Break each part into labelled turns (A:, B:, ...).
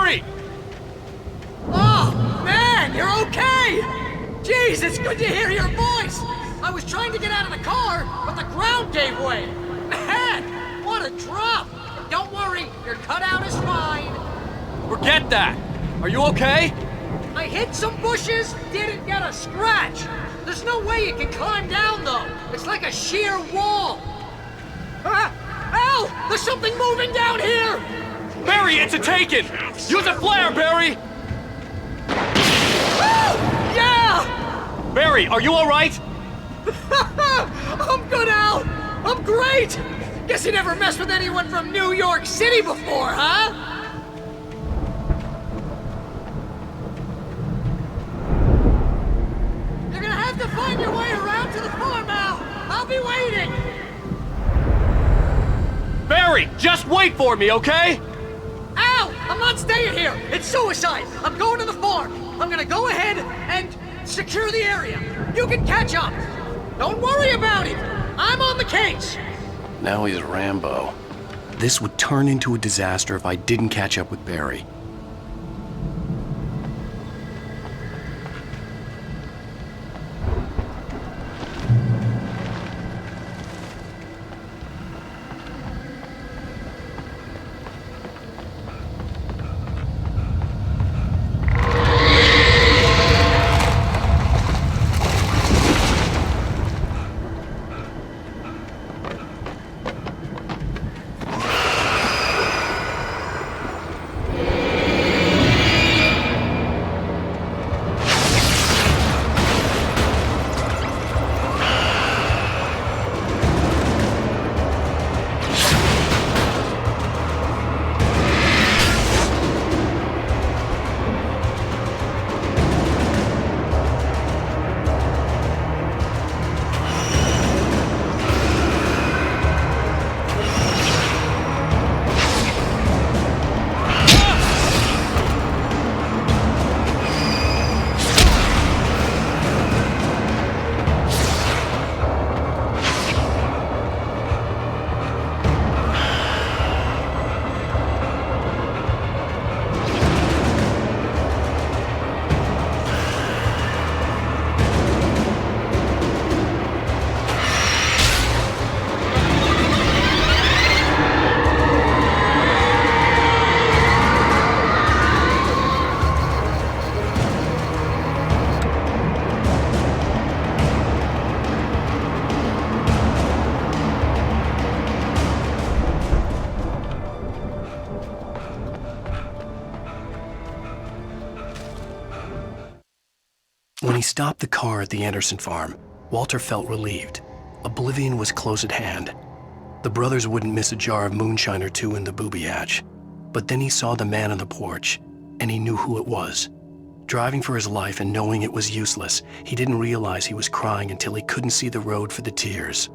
A: Barry!
B: Oh, man, you're okay! Jeez, it's good to hear your voice! I was trying to get out of the car, but the ground gave way! Man, what a drop! Don't worry, your cutout is fine.
A: Forget that! Are you okay?
B: I hit some bushes, didn't get a scratch! There's no way you can climb down, though! It's like a sheer wall! Al! There's something moving down here!
A: Barry, it's a taken! Use a flare, Barry!
B: Yeah!
A: Barry, are you alright?
B: I'm good, Al! I'm great! Guess you never messed with anyone from New York City before, huh? You're gonna have to find your way around to the farm, Al! I'll be waiting!
A: Barry, just wait for me, okay?
B: Al! I'm not staying here! It's suicide! I'm going to the farm! I'm gonna go ahead and secure the area! You can catch up! Don't worry about it! I'm on the case!
C: Now he's Rambo. This would turn into a disaster if I didn't catch up with Barry. When he stopped the car at the Anderson farm, Walter felt relieved. Oblivion was close at hand. The brothers wouldn't miss a jar of moonshine or two in the booby hatch. But then he saw the man on the porch, and he knew who it was. Driving for his life and knowing it was useless, he didn't realize he was crying until he couldn't see the road for the tears.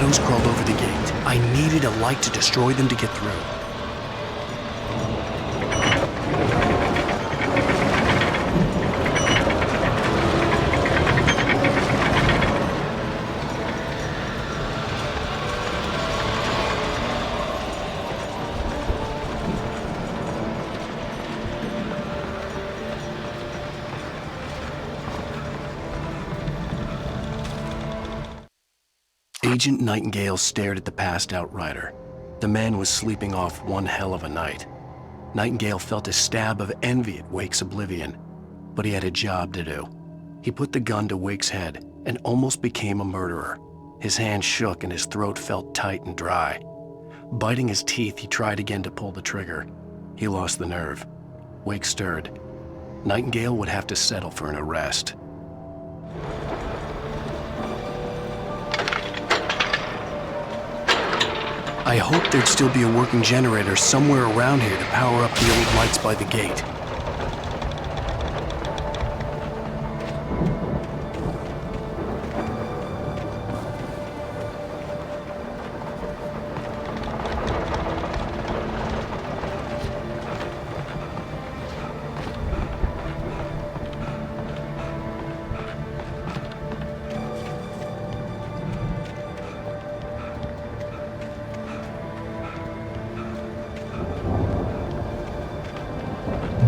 C: Shadows crawled over the gate. I needed a light to destroy them to get through. Agent Nightingale stared at the passed-out rider. The man was sleeping off one hell of a night. Nightingale felt a stab of envy at Wake's oblivion, but he had a job to do. He put the gun to Wake's head and almost became a murderer. His hand shook and his throat felt tight and dry. Biting his teeth, he tried again to pull the trigger. He lost the nerve. Wake stirred. Nightingale would have to settle for an arrest. I hoped there'd still be a working generator somewhere around here to power up the old lights by the gate.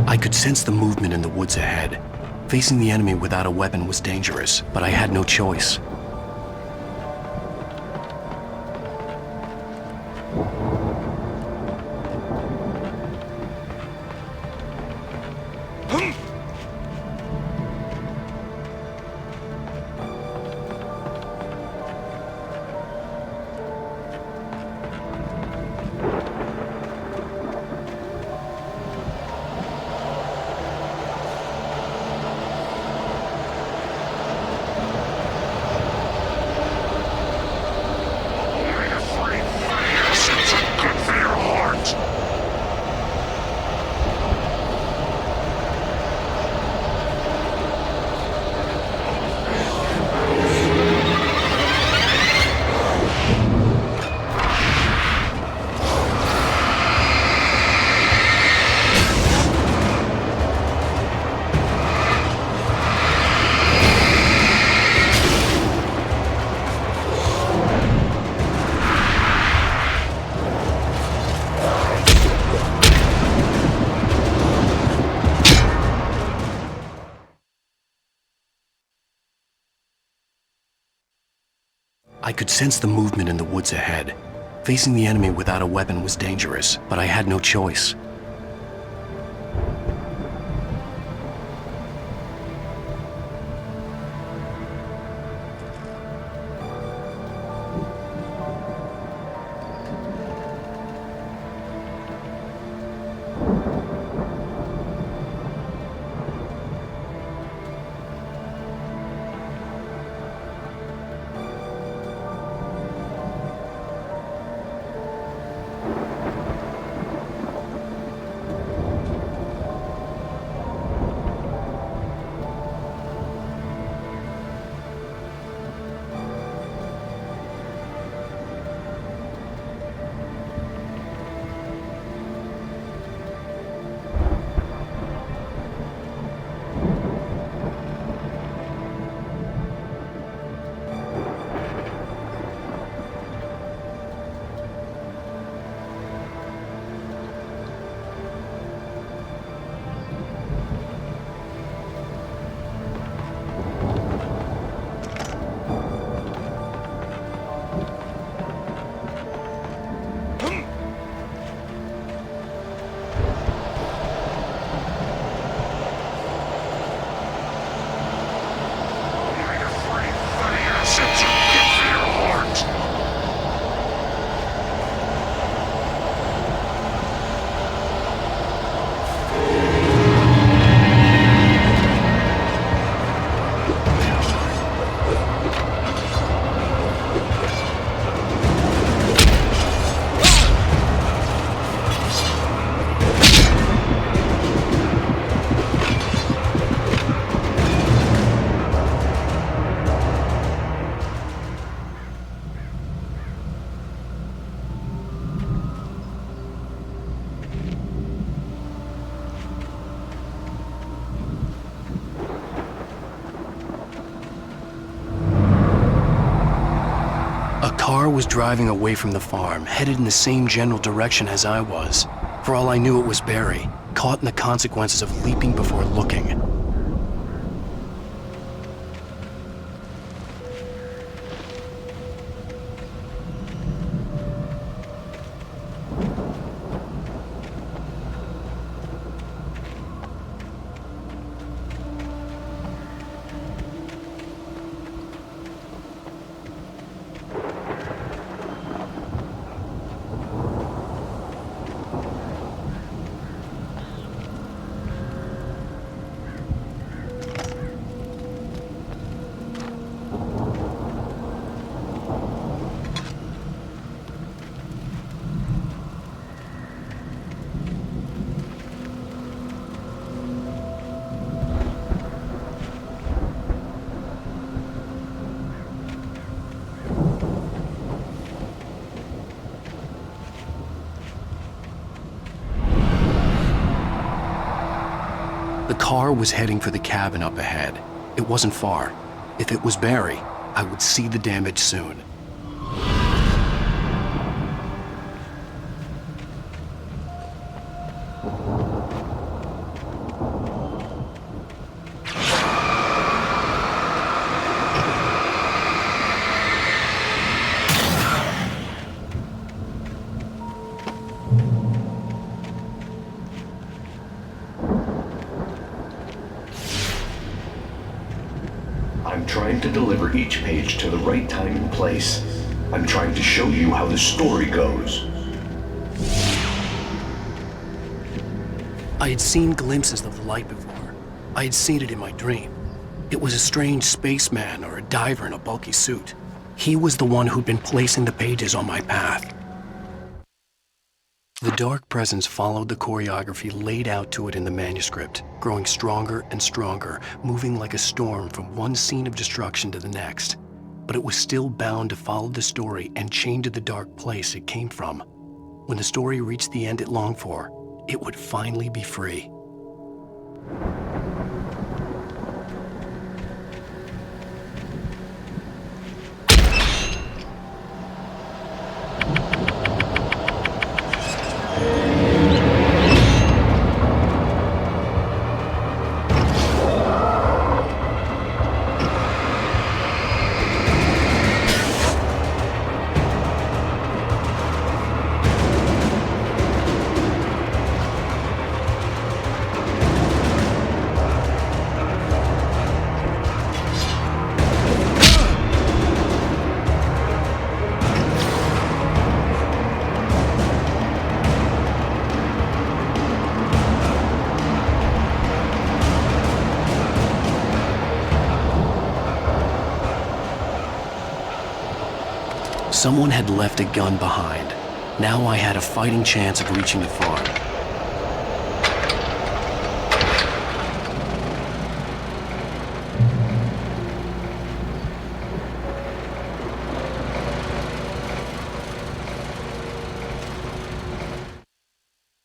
C: I could sense the movement in the woods ahead. Facing the enemy without a weapon was dangerous, but I had no choice. I could sense the movement in the woods ahead. Facing the enemy without a weapon was dangerous, but I had no choice. car was driving away from the farm, headed in the same general direction as I was. For all I knew, it was Barry, caught in the consequences of leaping before looking. The car was heading for the cabin up ahead. It wasn't far. If it was Barry, I would see the damage soon.
D: I'm trying to deliver each page to the right time and place. I'm trying to show you how the story goes.
C: I had seen glimpses of the light before. I had seen it in my dream. It was a strange spaceman or a diver in a bulky suit. He was the one who'd been placing the pages on my path. The dark presence followed the choreography laid out to it in the manuscript, growing stronger and stronger, moving like a storm from one scene of destruction to the next. But it was still bound to follow the story and chained to the dark place it came from. When the story reached the end it longed for, it would finally be free. Someone had left a gun behind. Now I had a fighting chance of reaching the farm.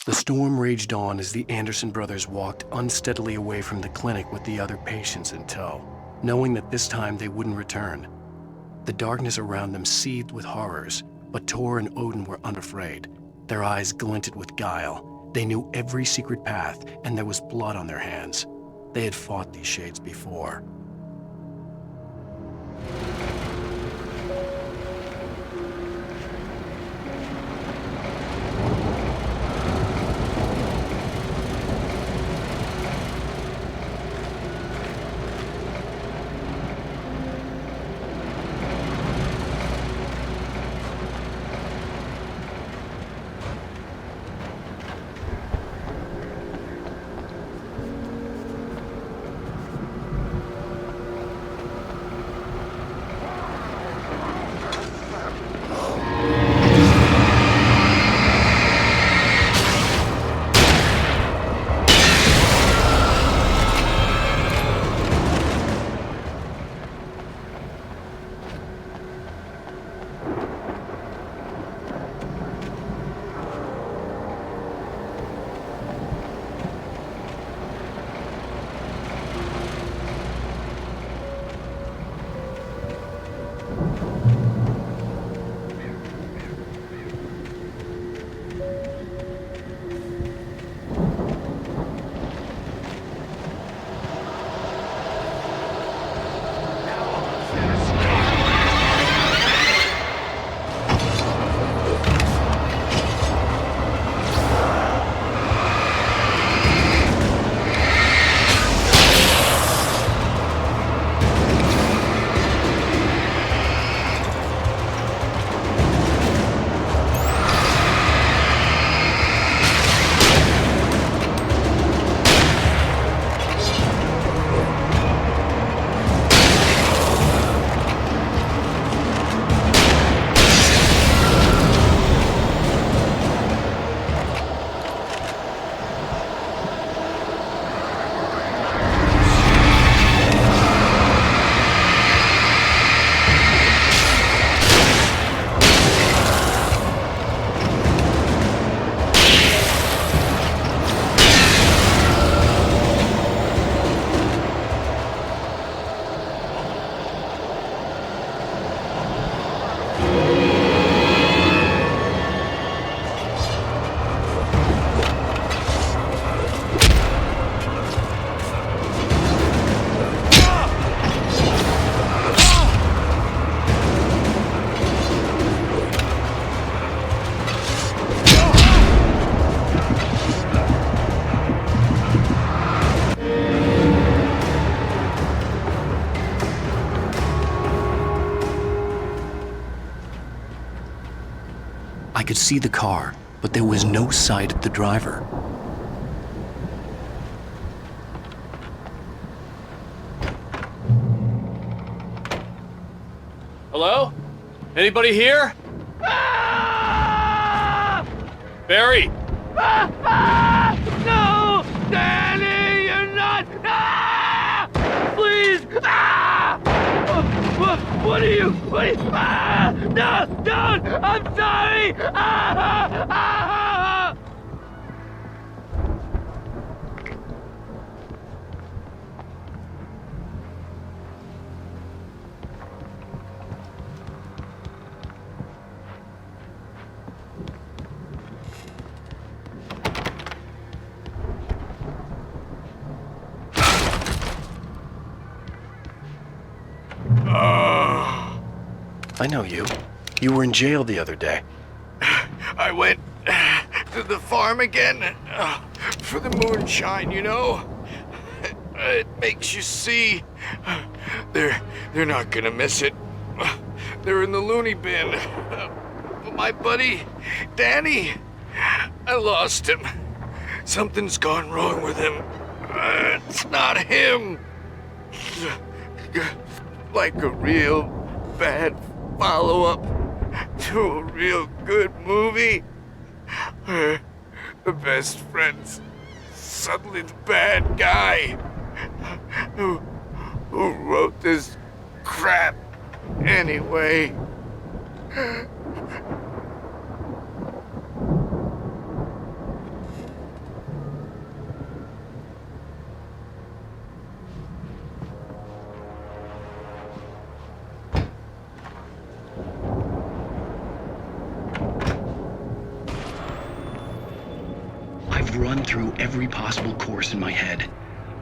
C: The storm raged on as the Anderson brothers walked unsteadily away from the clinic with the other patients in tow, knowing that this time they wouldn't return. The darkness around them seethed with horrors, but Tor and Odin were unafraid. Their eyes glinted with guile. They knew every secret path, and there was blood on their hands. They had fought these shades before. could see the car, but there was no sight of the driver.
A: Hello? Anybody here? Barry!
E: No! Danny, you're not! Please! What are you? No! Don't! I'm sorry!
C: I know you. You were in jail the other day.
E: I went to the farm again for the moonshine, you know? It makes you see. They're not gonna miss it. They're in the loony bin. But my buddy, Danny, I lost him. Something's gone wrong with him. It's not him. Like a real bad follow-up to a real good movie where the best friend's suddenly the bad guy who wrote this crap anyway.
C: I've run through every possible course in my head.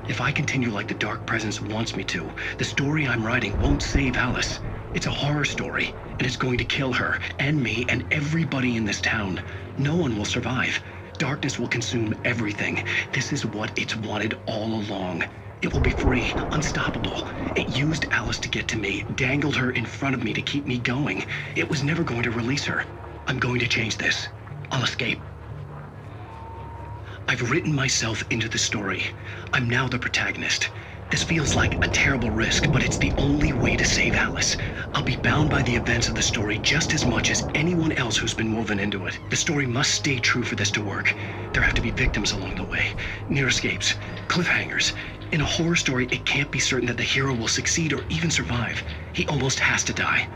C: If I continue like the Dark Presence wants me to, the story I'm writing won't save Alice. It's a horror story, and it's going to kill her, and me, and everybody in this town. No one will survive. Darkness will consume everything. This is what it's wanted all along. It will be free, unstoppable. It used Alice to get to me, dangled her in front of me to keep me going. It was never going to release her. I'm going to change this. I'll escape. I've written myself into the story. I'm now the protagonist. This feels like a terrible risk, but it's the only way to save Alice. I'll be bound by the events of the story just as much as anyone else who's been woven into it. The story must stay true for this to work. There have to be victims along the way, near escapes, cliffhangers. In a horror story, it can't be certain that the hero will succeed or even survive. He almost has to die.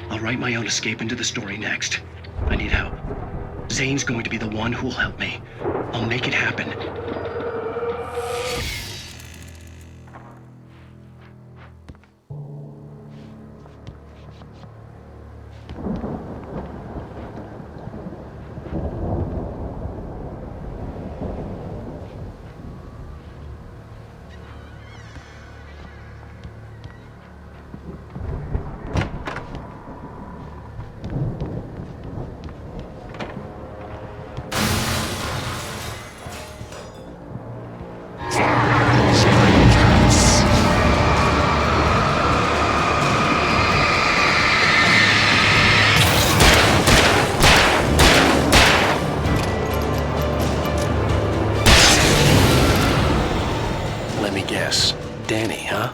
C: I'll write my own escape into the story next. I need help. Zane's going to be the one who'll help me. I'll make it happen. Danny, huh?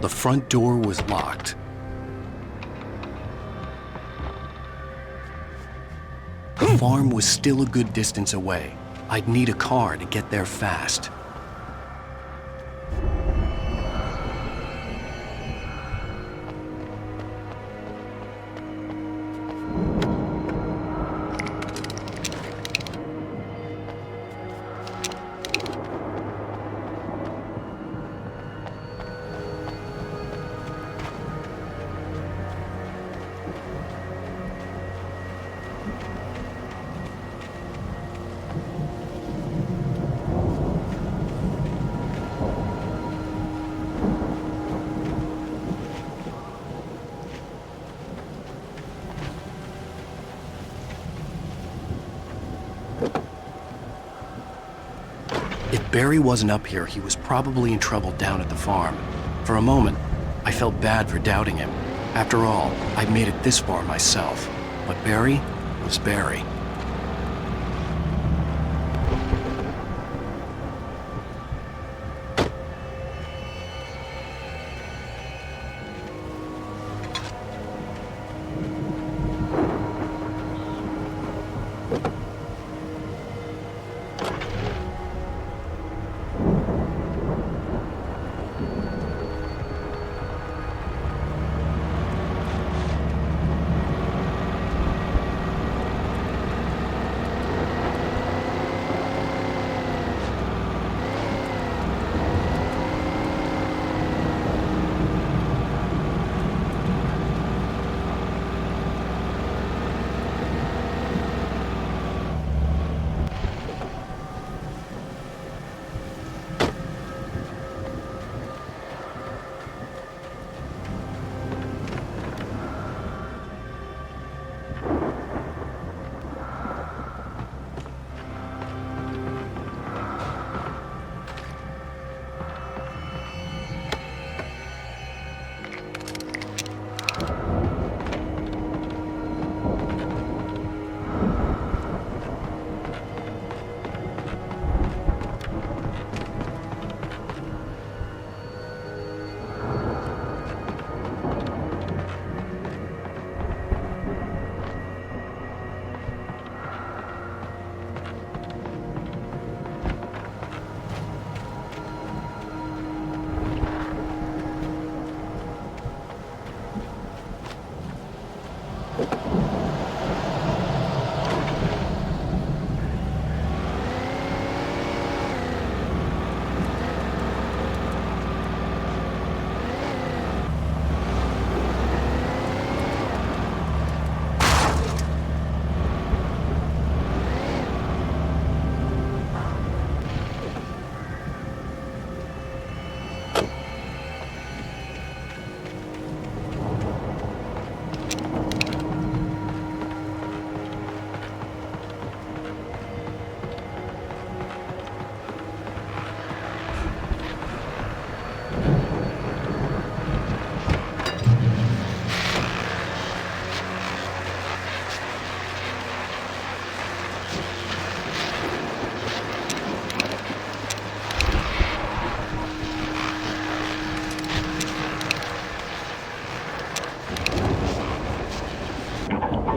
C: The front door was locked. The farm was still a good distance away. I'd need a car to get there fast. If Barry wasn't up here, he was probably in trouble down at the farm. For a moment, I felt bad for doubting him. After all, I'd made it this far myself. But Barry was Barry.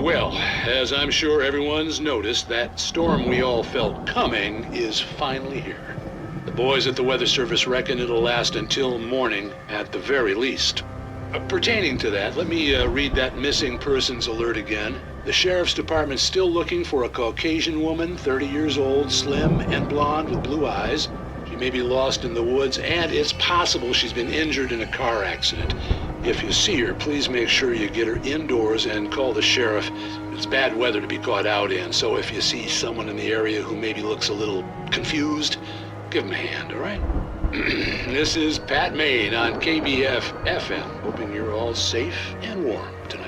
F: Well, as I'm sure everyone's noticed, that storm we all felt coming is finally here. The boys at the Weather Service reckon it'll last until morning at the very least. Pertaining to that, let me read that missing persons alert again. The Sheriff's Department's still looking for a Caucasian woman, 30 years old, slim and blonde with blue eyes. She may be lost in the woods, and it's possible she's been injured in a car accident. If you see her, please make sure you get her indoors and call the sheriff. It's bad weather to be caught out in, so if you see someone in the area who maybe looks a little confused, give him a hand, all right? This is Pat Maine on KBF FM, hoping you're all safe and warm tonight.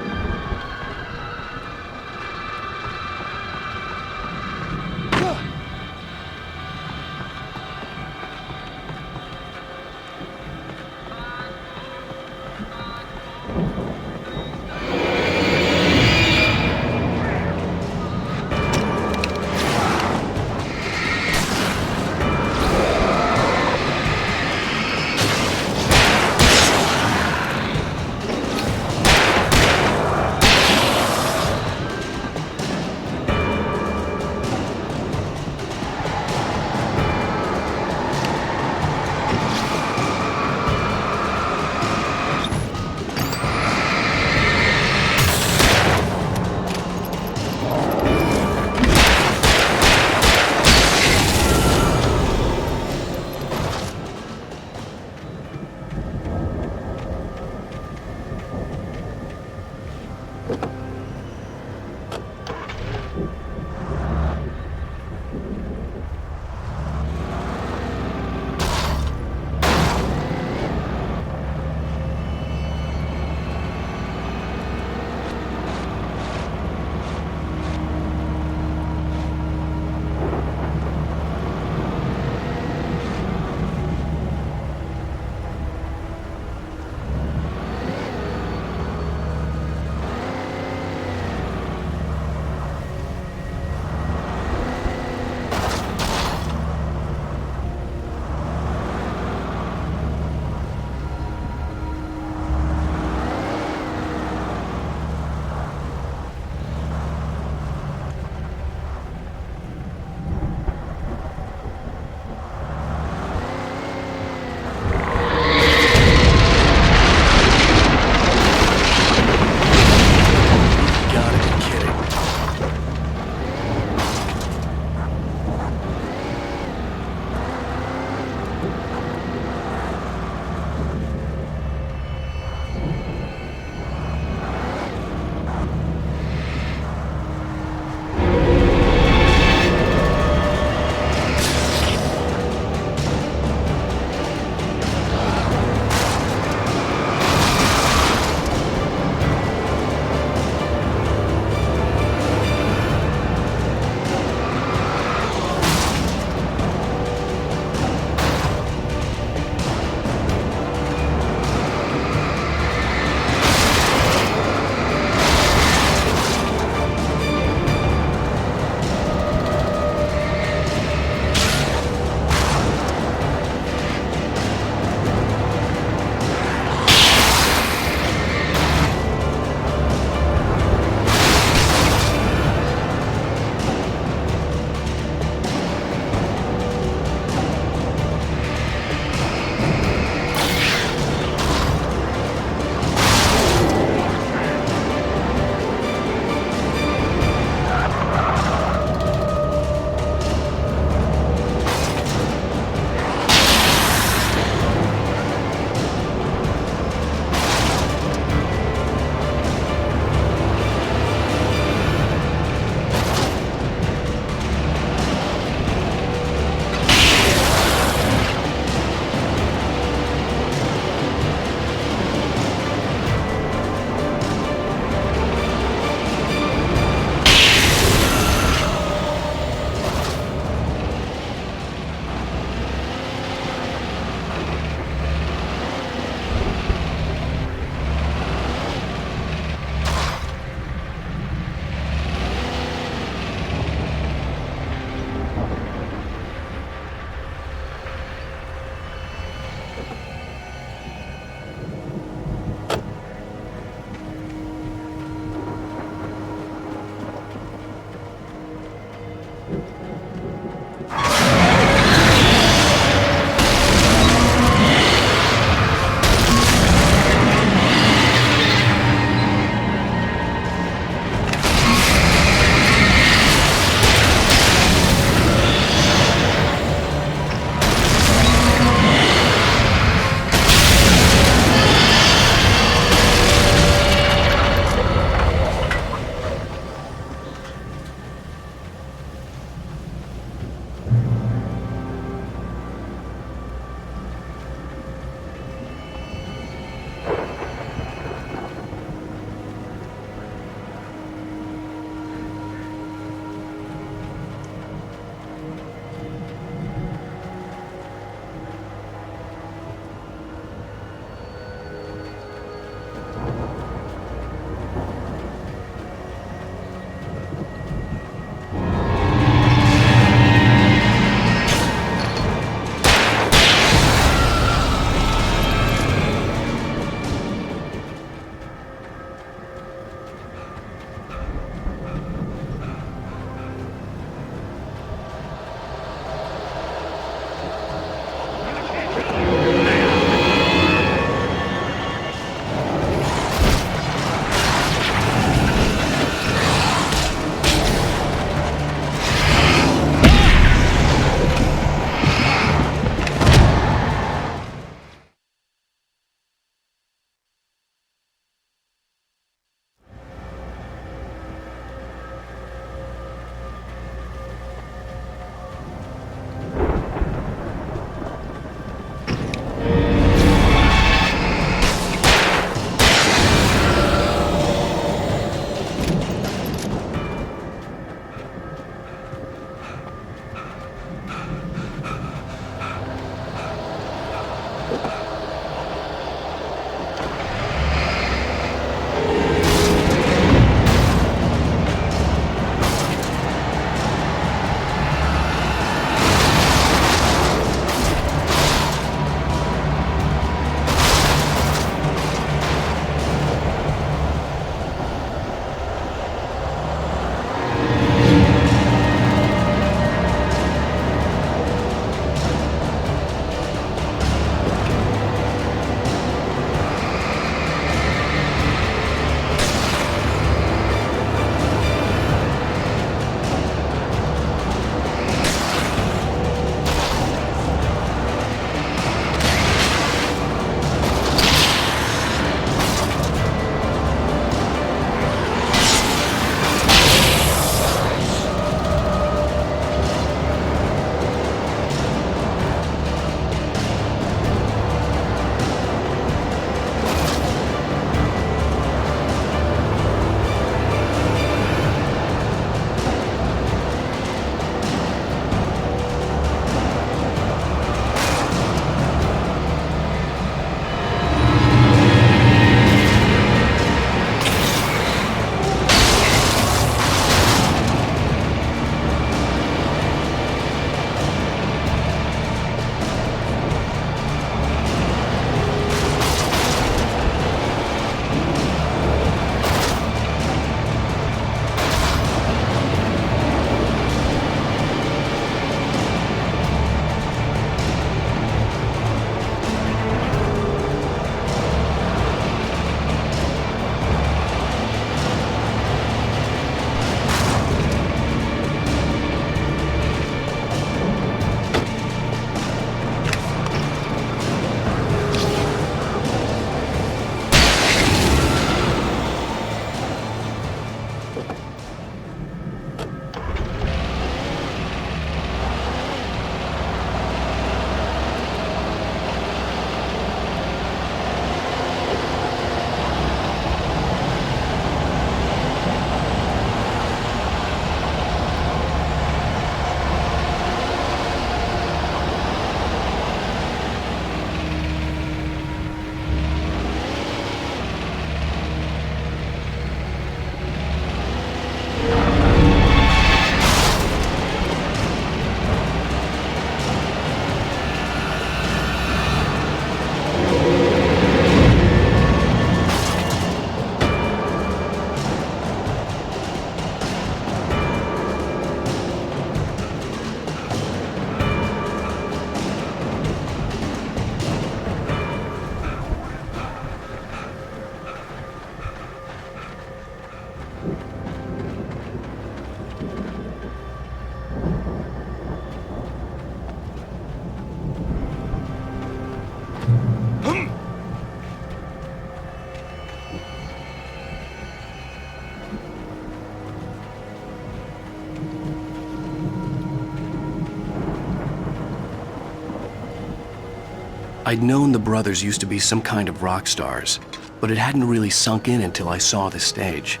C: I'd known the brothers used to be some kind of rock stars, but it hadn't really sunk in until I saw the stage.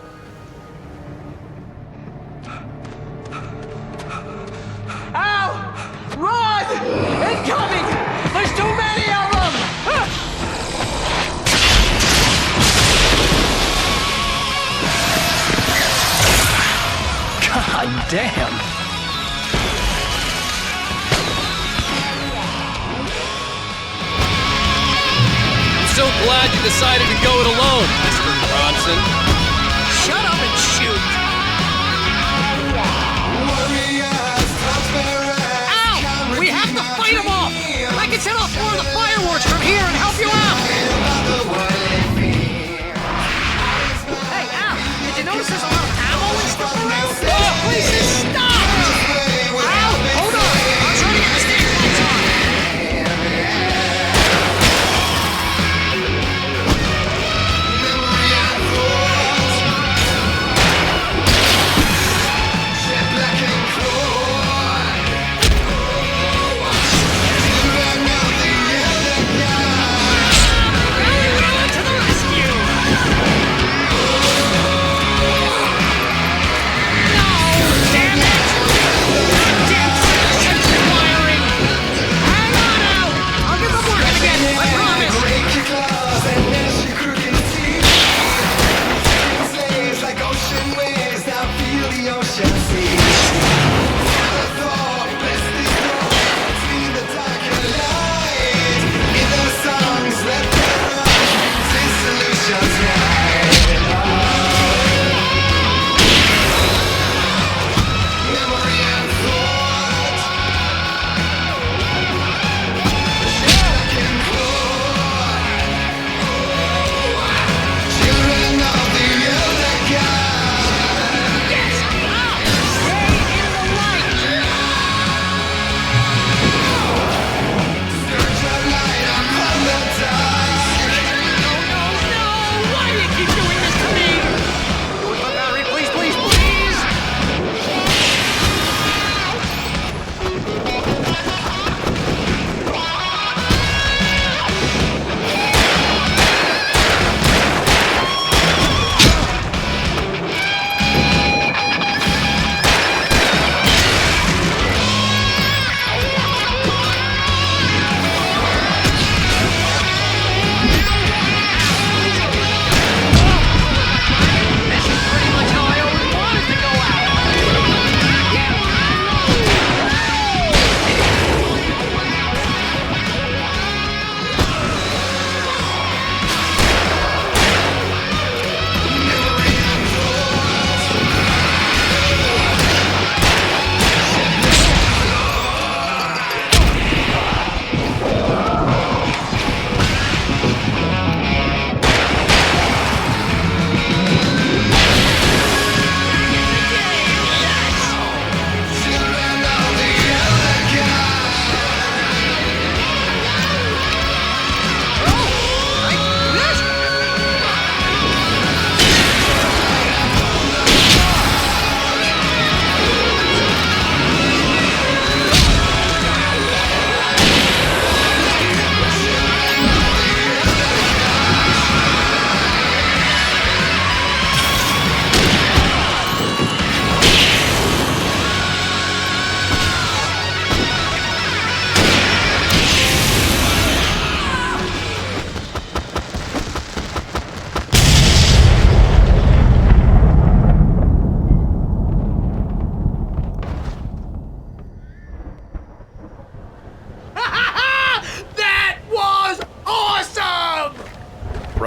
B: Ow! Run! Incoming! There's too many of them!
C: God damn!
A: I'm so glad you decided to go it alone, Mr. Bronson.
B: Shut up and shoot! Ow! We have to fight them off! I can set off more of the fireworks from here and help you out! Hey, Al! Did you notice there's a lot of ammo and stuff around? Please just stop! Al! Hold on! I'm trying to get the stage lights on!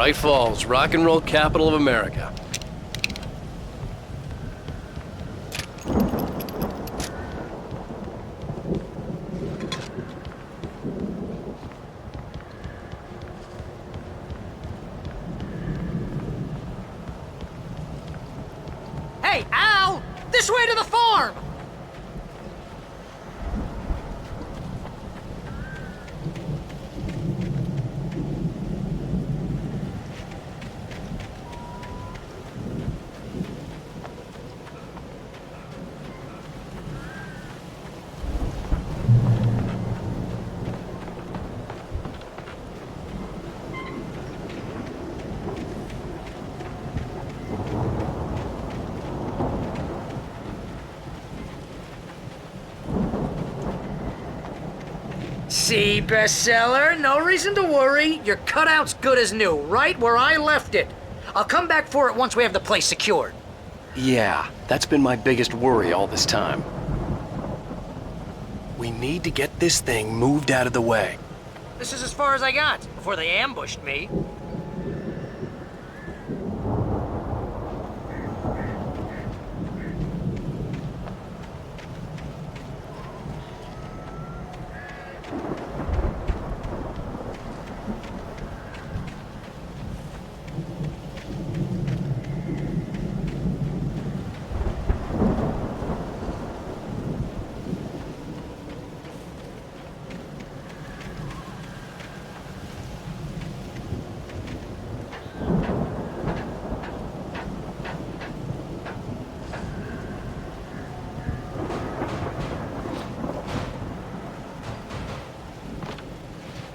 A: Bright Falls, rock and roll capital of America.
B: Hey, Al! This way to the farm! See, bestseller, no reason to worry. Your cutout's good as new, right where I left it. I'll come back for it once we have the place secured.
C: Yeah, that's been my biggest worry all this time. We need to get this thing moved out of the way.
B: This is as far as I got before they ambushed me.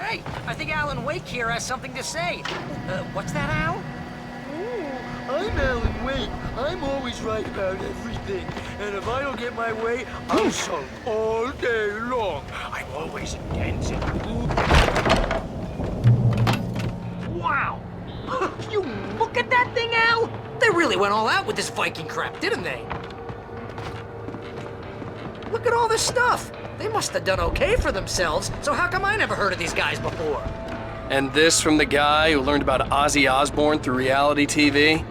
B: Hey, I think Alan Wake here has something to say. What's that, Al?
G: Oh, I'm Alan Wake. I'm always right about everything. And if I don't get my way, I'm sulk all day long. I'm always intense and...
B: Wow! You look at that thing, Al! They really went all out with this Viking crap, didn't they? Look at all this stuff! They must have done okay for themselves, so how come I never heard of these guys before?
C: And this from the guy who learned about Ozzy Osbourne through reality TV?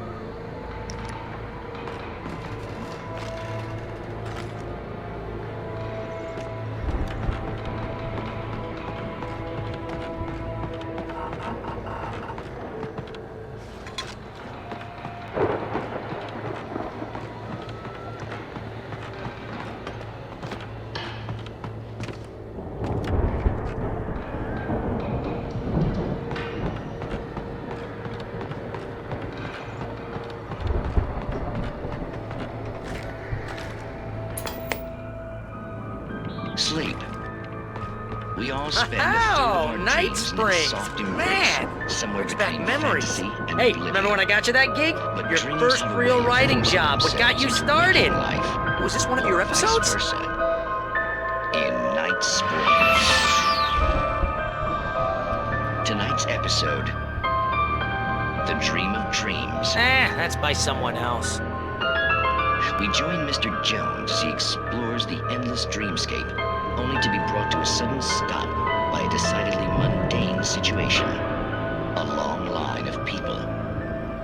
H: Sleep. We all spend a few
B: Oh,
H: of our
B: Night
H: dreams in
B: Springs.
H: its soft embrace,
B: Man,
H: somewhere
B: brings back
H: between
B: memories.
H: fantasy and
B: Hey,
H: oblivion.
B: remember when I got you that gig?
H: But
B: Your
H: dreams
B: first
H: have a
B: real
H: way of
B: writing
H: losing
B: job. What got you
H: themselves in
B: started?
H: waking life,
B: Was this one of your
H: or
B: episodes?
H: vice versa. In Night Springs. Tonight's episode, The Dream of Dreams.
B: That's by someone else.
H: We join Mr. Jones as he explores the endless dreamscape, only to be brought to a sudden stop by a decidedly mundane situation. A long line of people.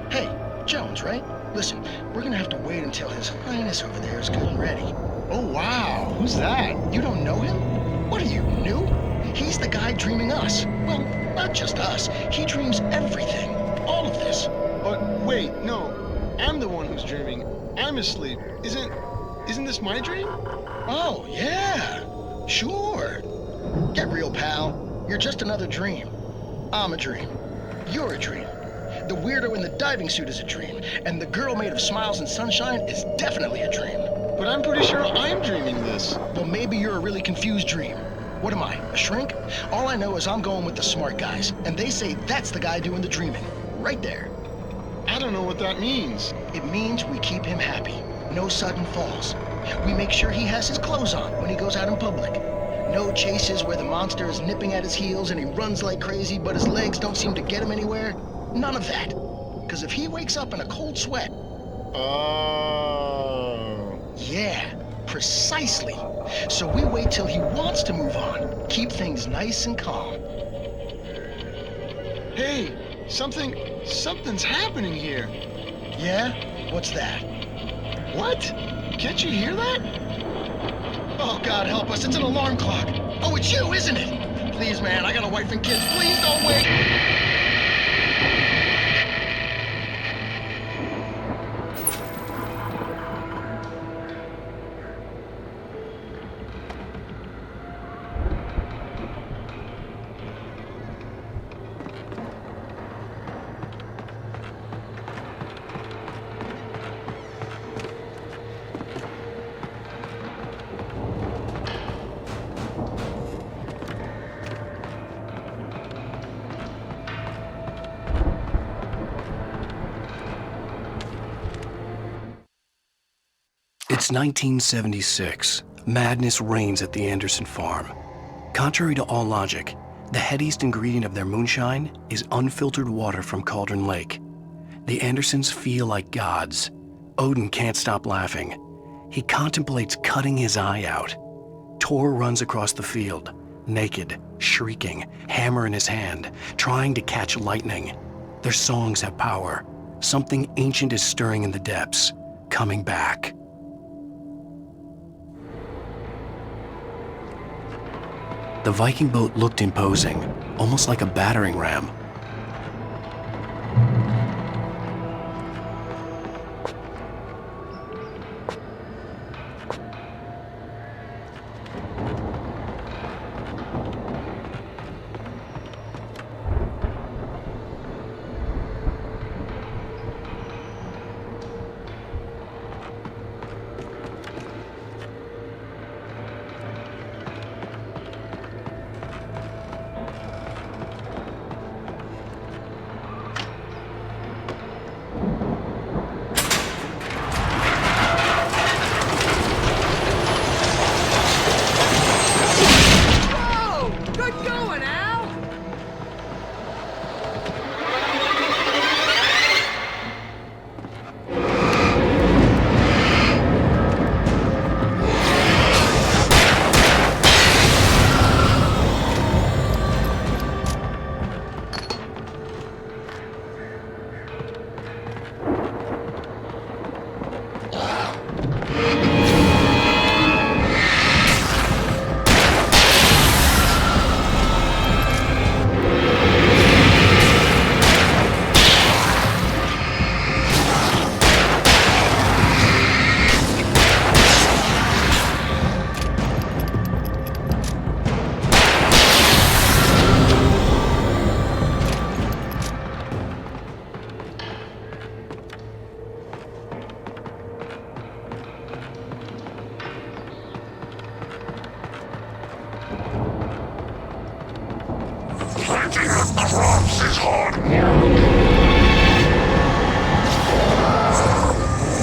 I: Hey, Jones, right? Listen, we're gonna have to wait until His Highness over there is good and ready. Oh, wow. Who's that? You don't know him? What are you, new? He's the guy dreaming us. Well, not just us. He dreams everything. All of this.
J: But wait, no. I'm the one who's dreaming. I'm asleep. Isn't this my dream?
I: Oh, yeah. Sure. Get real, pal. You're just another dream. I'm a dream. You're a dream. The weirdo in the diving suit is a dream, and the girl made of smiles and sunshine is definitely a dream.
J: But I'm pretty sure I'm dreaming this.
I: Well, maybe you're a really confused dream. What am I, a shrink? All I know is I'm going with the smart guys, and they say that's the guy doing the dreaming. Right there.
J: I don't know what that means.
I: It means we keep him happy. No sudden falls. We make sure he has his clothes on when he goes out in public. No chases where the monster is nipping at his heels and he runs like crazy, but his legs don't seem to get him anywhere. None of that. Because if he wakes up in a cold sweat...
J: Oh.
I: Yeah, precisely. So we wait till he wants to move on. Keep things nice and calm.
J: Hey, something's happening here.
I: Yeah? What's that?
J: What? Can't you hear that?
I: Oh, God help us, it's an alarm clock. Oh, it's you, isn't it? Please, man, I got a wife and kids. Please don't wait.
C: It's 1976. Madness reigns at the Anderson farm. Contrary to all logic, the headiest ingredient of their moonshine is unfiltered water from Cauldron Lake. The Andersons feel like gods. Odin can't stop laughing. He contemplates cutting his eye out. Tor runs across the field, naked, shrieking, hammer in his hand, trying to catch lightning. Their songs have power. Something ancient is stirring in the depths, coming back. The Viking boat looked imposing, almost like a battering ram.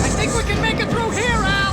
B: I think we can make it through here, Al!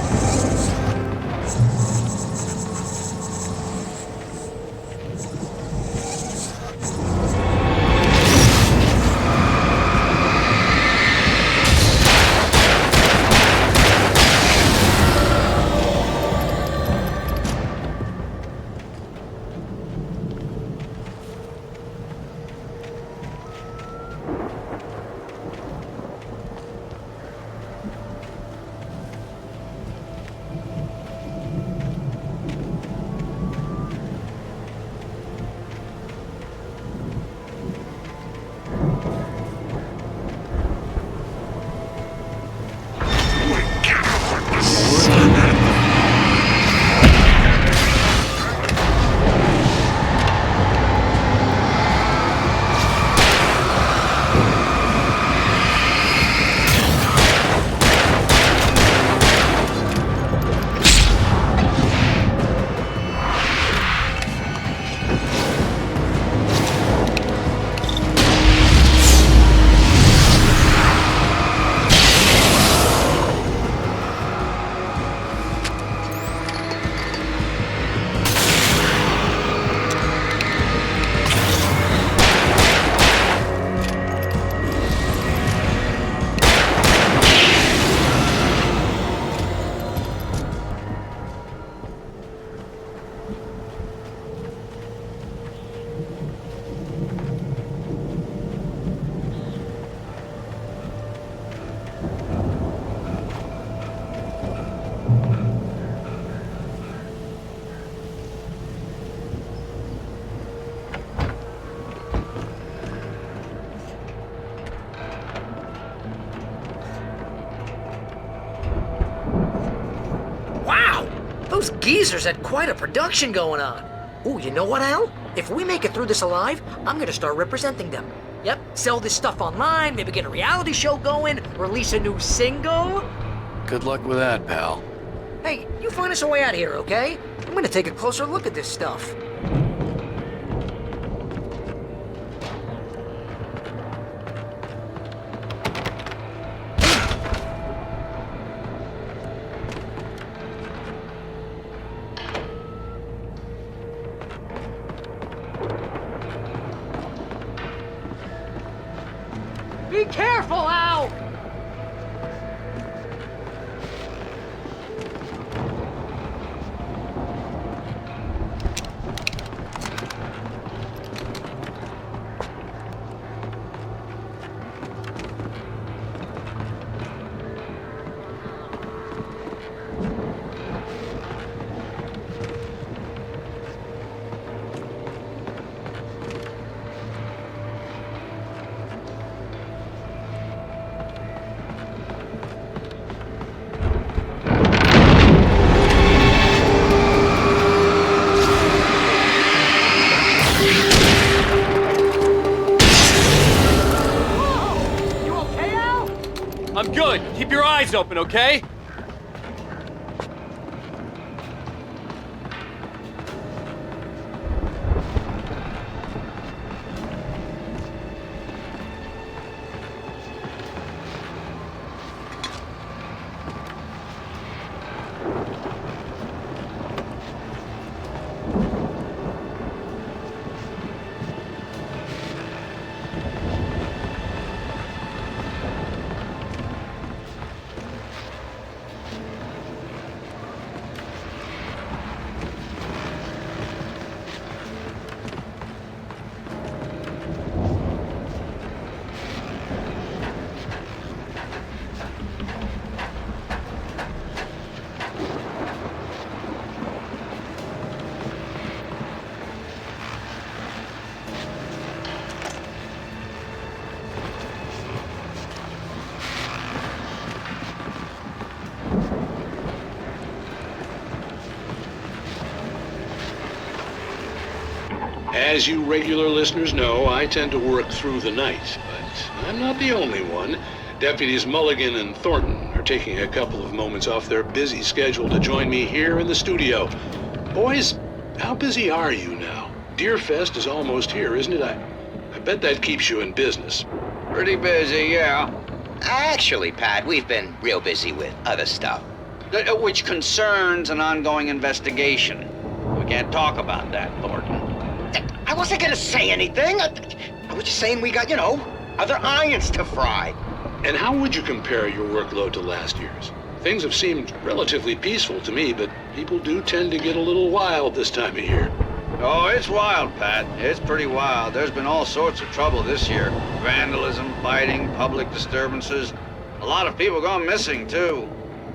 K: Those geezers had quite a production going on. Ooh, you know what, Al? If we make it through this alive, I'm gonna start representing them. Yep, sell this stuff online, maybe get a reality show going, release a new single.
C: Good luck with that, pal.
K: Hey, you find us a way out of here, okay? I'm gonna take a closer look at this stuff.
B: Be careful, Al!
A: I'm good. Keep your eyes open, okay?
F: As you regular listeners know, I tend to work through the night, but I'm not the only one. Deputies Mulligan and Thornton are taking a couple of moments off their busy schedule to join me here in the studio. Boys, how busy are you now? Deerfest is almost here, isn't it? I bet that keeps you in business.
L: Pretty busy, yeah. Actually, Pat, we've been real busy with other stuff, which concerns an ongoing investigation. We can't talk about that, Thornton. I wasn't gonna say anything. I was just saying we got, other irons to fry.
F: And how would you compare your workload to last year's? Things have seemed relatively peaceful to me, but people do tend to get a little wild this time of year.
L: Oh, it's wild, Pat. It's pretty wild. There's been all sorts of trouble this year. Vandalism, fighting, public disturbances. A lot of people gone missing, too.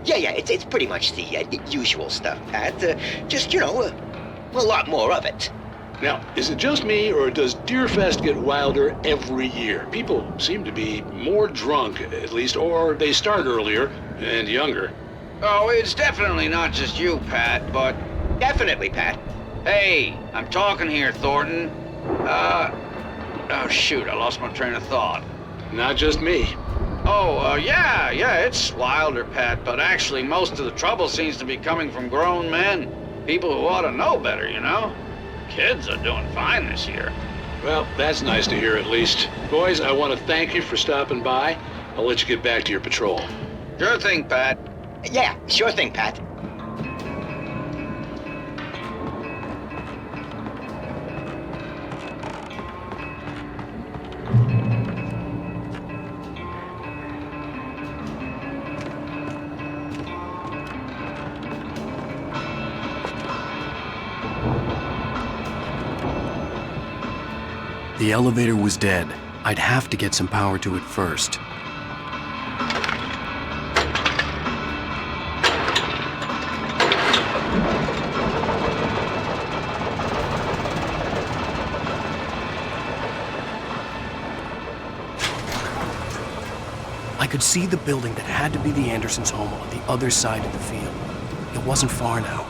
L: Yeah, it's pretty much the usual stuff, Pat. Just, a lot more of it.
F: Now, is it just me, or does Deerfest get wilder every year? People seem to be more drunk, at least, or they start earlier and younger.
L: Oh, it's definitely not just you, Pat, but... Definitely, Pat. Hey, I'm talking here, Thornton. Oh, shoot, I lost my train of thought.
F: Not just me.
L: Oh, yeah, it's wilder, Pat, but actually most of the trouble seems to be coming from grown men. People who ought to know better, Kids are doing fine this year.
F: Well, that's nice to hear at least. Boys, I want to thank you for stopping by. I'll let you get back to your patrol.
L: Sure thing, Pat.
H: Yeah, sure thing, Pat.
C: The elevator was dead. I'd have to get some power to it first. I could see the building that had to be the Andersons' home on the other side of the field. It wasn't far now.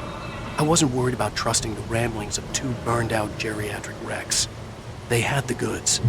C: I wasn't worried about trusting the ramblings of two burned-out geriatric wrecks. They had the goods.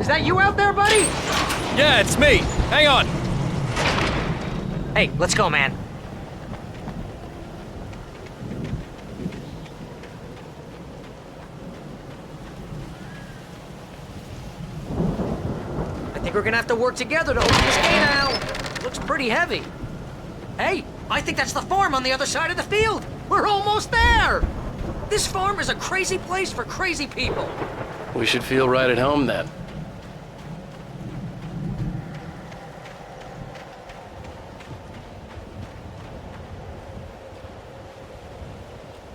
B: that you out there, buddy?
A: Yeah, it's me. Hang on.
K: Hey, let's go, man. I think we're gonna have to work together to open this gate now. Looks pretty heavy. Hey, I think that's the farm on the other side of the field. We're almost there. This farm is a crazy place for crazy people.
C: We should feel right at home then.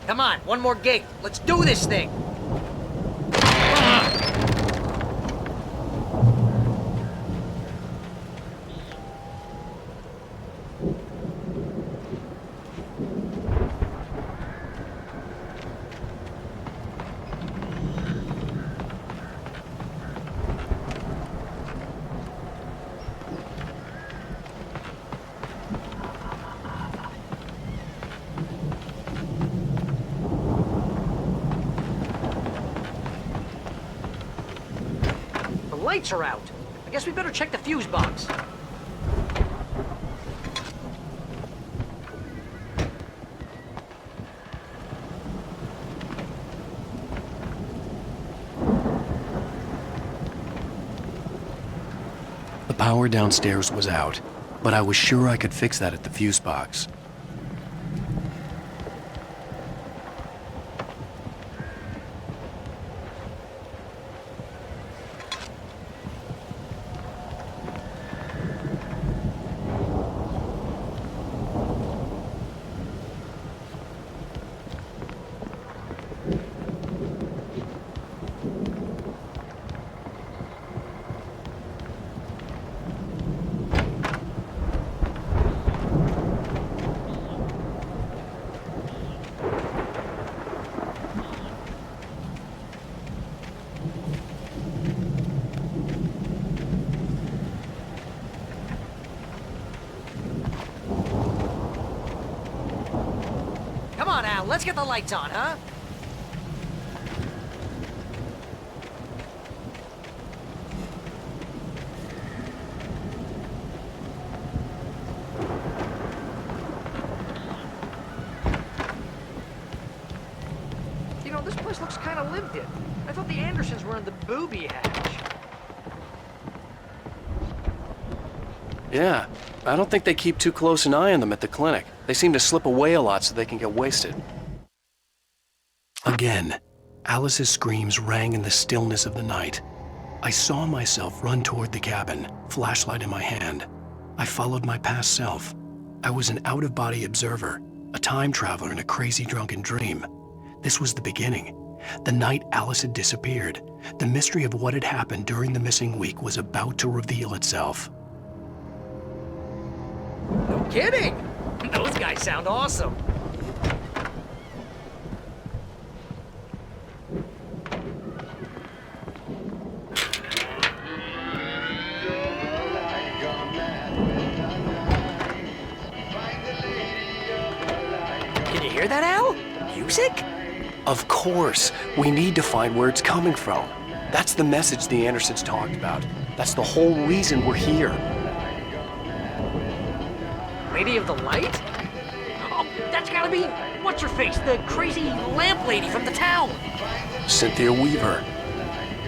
K: Come on, one more gate. Let's do this thing. The lights are out. I guess we better check the fuse box.
C: The power downstairs was out, but I was sure I could fix that at the fuse box.
K: Come on, Al, let's get the lights on, huh? You know, this place looks kind of lived in. I thought the Andersons were in the booby hatch.
C: Yeah, I don't think they keep too close an eye on them at the clinic. They seem to slip away a lot so they can get wasted. Again, Alice's screams rang in the stillness of the night. I saw myself run toward the cabin, flashlight in my hand. I followed my past self. I was an out-of-body observer, a time traveler in a crazy drunken dream. This was the beginning. The night Alice had disappeared. The mystery of what had happened during the missing week was about to reveal itself.
K: No kidding! Those guys sound awesome. Can you hear that, Al? Music?
C: Of course. We need to find where it's coming from. That's the message the Andersons talked about. That's the whole reason we're here.
K: Lady of the Light? Oh, that's gotta be, what's-her-face, the crazy lamp lady from the town.
C: Cynthia Weaver.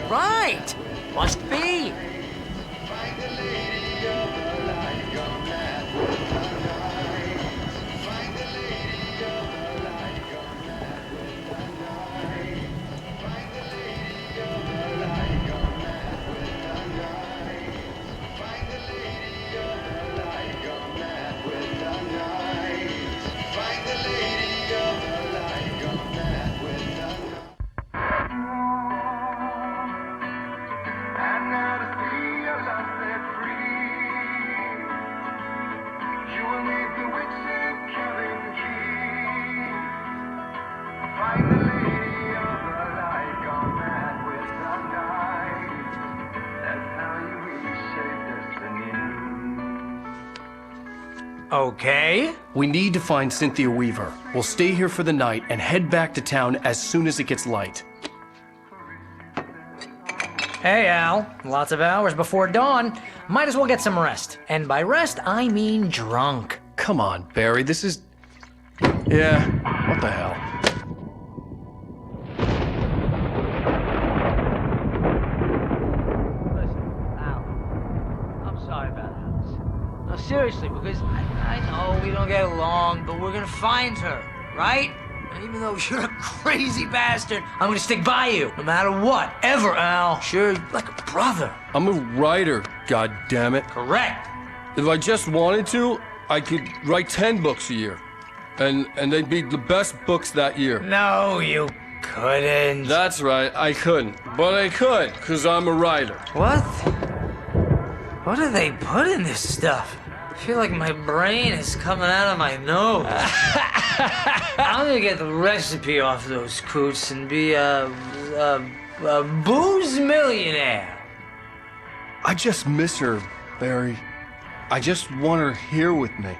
K: Right! Must be. Okay.
C: We need to find Cynthia Weaver. We'll stay here for the night and head back to town as soon as it gets light.
K: Hey, Al. Lots of hours before dawn. Might as well get some rest. And by rest, I mean drunk.
C: Come on, Barry, this is... Yeah, what the hell?
K: Listen, Al, I'm sorry about Alice. No, seriously, because I know we don't get along, but we're gonna find her, right? And even though you're a crazy bastard, I'm gonna stick by you, no matter what, ever, Al. Sure, like a brother.
M: I'm a writer, goddammit.
K: Correct.
M: If I just wanted to, I could write 10 books a year. And they'd be the best books that year.
K: No, you couldn't.
M: That's right, I couldn't. But I could, because I'm a writer.
K: What? What do they put in this stuff? I feel like my brain is coming out of my nose. I'm gonna get the recipe off those coots and be a booze millionaire.
M: I just miss her, Barry. I just want her here with me.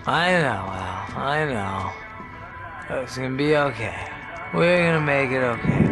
K: I know, Al. I know. It's gonna be okay. We're gonna make it okay.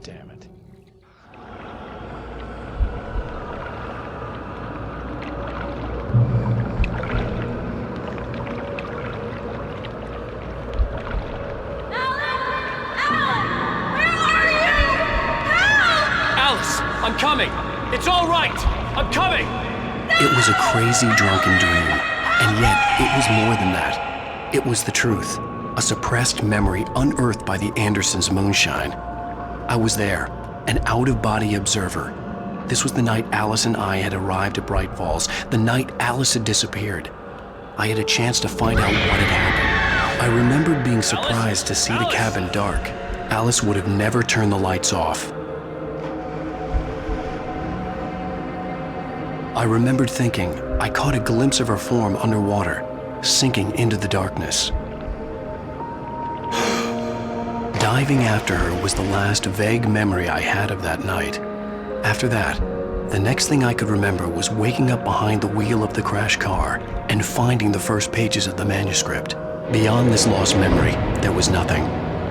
C: Damn it.
A: Alice, I'm coming. It's all right. I'm coming.
C: It was a crazy, drunken dream, and yet it was more than that. It was the truth, a suppressed memory unearthed by the Andersons' moonshine. I was there, an out-of-body observer. This was the night Alice and I had arrived at Bright Falls, the night Alice had disappeared. I had a chance to find out what had happened. I remembered being surprised to see the cabin dark. Alice would have never turned the lights off. I remembered thinking I caught a glimpse of her form underwater, sinking into the darkness. Diving after her was the last vague memory I had of that night. After that, the next thing I could remember was waking up behind the wheel of the crashed car and finding the first pages of the manuscript. Beyond this lost memory, there was nothing.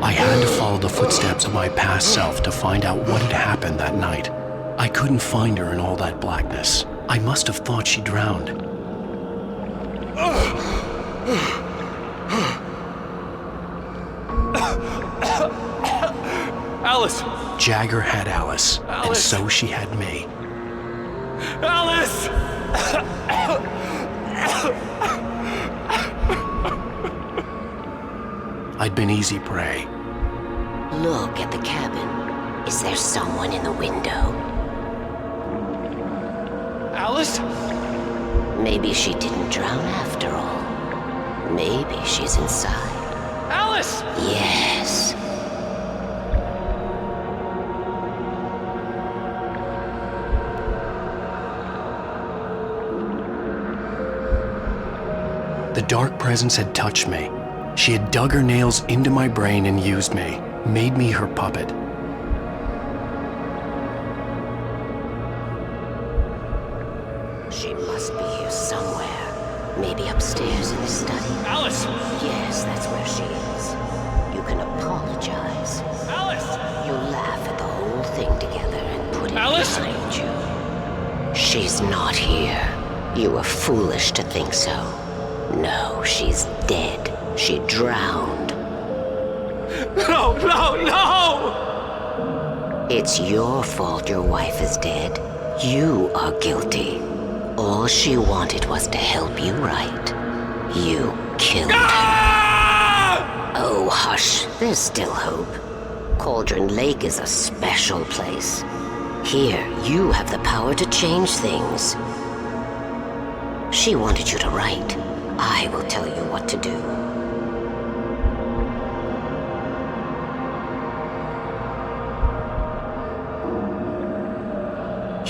C: I had to follow the footsteps of my past self to find out what had happened that night. I couldn't find her in all that blackness. I must have thought she drowned.
A: Alice!
C: Jagger had Alice, and so she had me.
A: Alice!
C: I'd been easy prey.
N: Look at the cabin. Is there someone in the window?
A: Alice?
N: Maybe she didn't drown after all. Maybe she's inside.
A: Alice!
N: Yes.
C: The dark presence had touched me. She had dug her nails into my brain and used me, made me her puppet.
N: She must be here somewhere. Maybe upstairs in the study.
A: Alice!
N: Yes, that's where she is. You can apologize.
A: Alice!
N: You laugh at the whole thing together and put it
A: Alice!
N: behind you. She's not here. You were foolish to think so. No, she's dead. She drowned.
A: No, no, no!
N: It's your fault your wife is dead. You are guilty. All she wanted was to help you right. You killed her. Oh, hush. There's still hope. Cauldron Lake is a special place. Here, you have the power to change things. She wanted you to write. I will tell you what to do.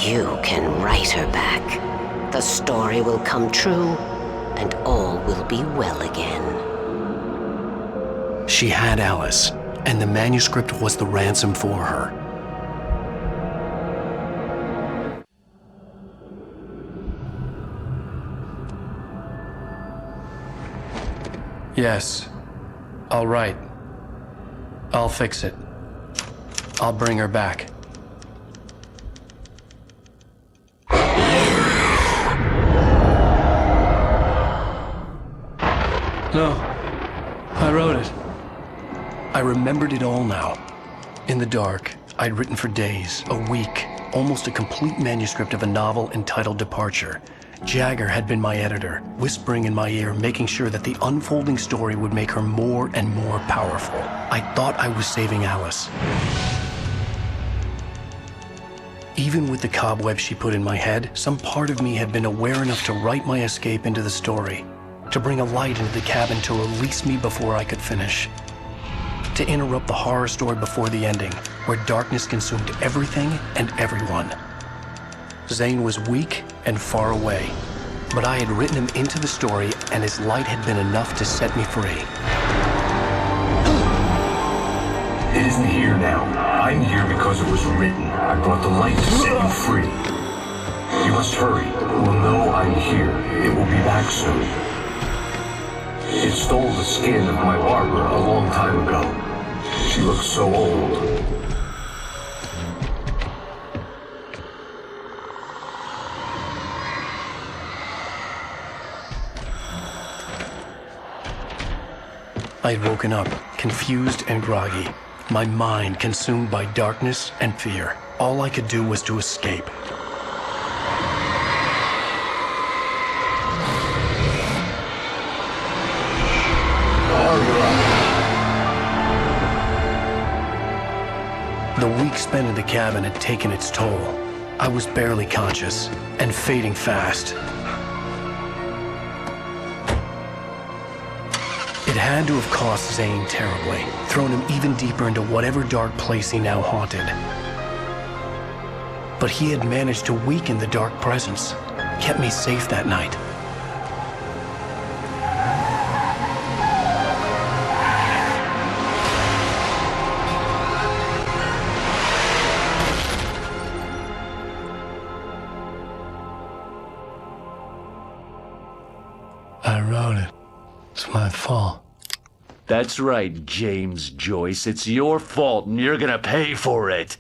N: You can write her back. The story will come true, and all will be well again.
C: She had Alice, and the manuscript was the ransom for her. Yes. All right. I'll fix it. I'll bring her back. No. I wrote it. I remembered it all now. In the dark, I'd written for days, a week, almost a complete manuscript of a novel entitled Departure. Jagger had been my editor, whispering in my ear, making sure that the unfolding story would make her more and more powerful. I thought I was saving Alice. Even with the cobwebs she put in my head, some part of me had been aware enough to write my escape into the story, to bring a light into the cabin to release me before I could finish, to interrupt the horror story before the ending, where darkness consumed everything and everyone. Zane was weak and far away, but I had written him into the story, and his light had been enough to set me free.
D: It isn't here now. I'm here because it was written. I brought the light to set you free. You must hurry. We'll know I'm here. It will be back soon. It stole the skin of my Barbara a long time ago. She looks so old.
C: I had woken up, confused and groggy, my mind consumed by darkness and fear. All I could do was to escape. The week spent in the cabin had taken its toll. I was barely conscious and fading fast. It had to have cost Zane terribly, thrown him even deeper into whatever dark place he now haunted. But he had managed to weaken the dark presence, kept me safe that night. I wrote it. It's my fault.
O: That's right, James Joyce. It's your fault, and you're gonna pay for it.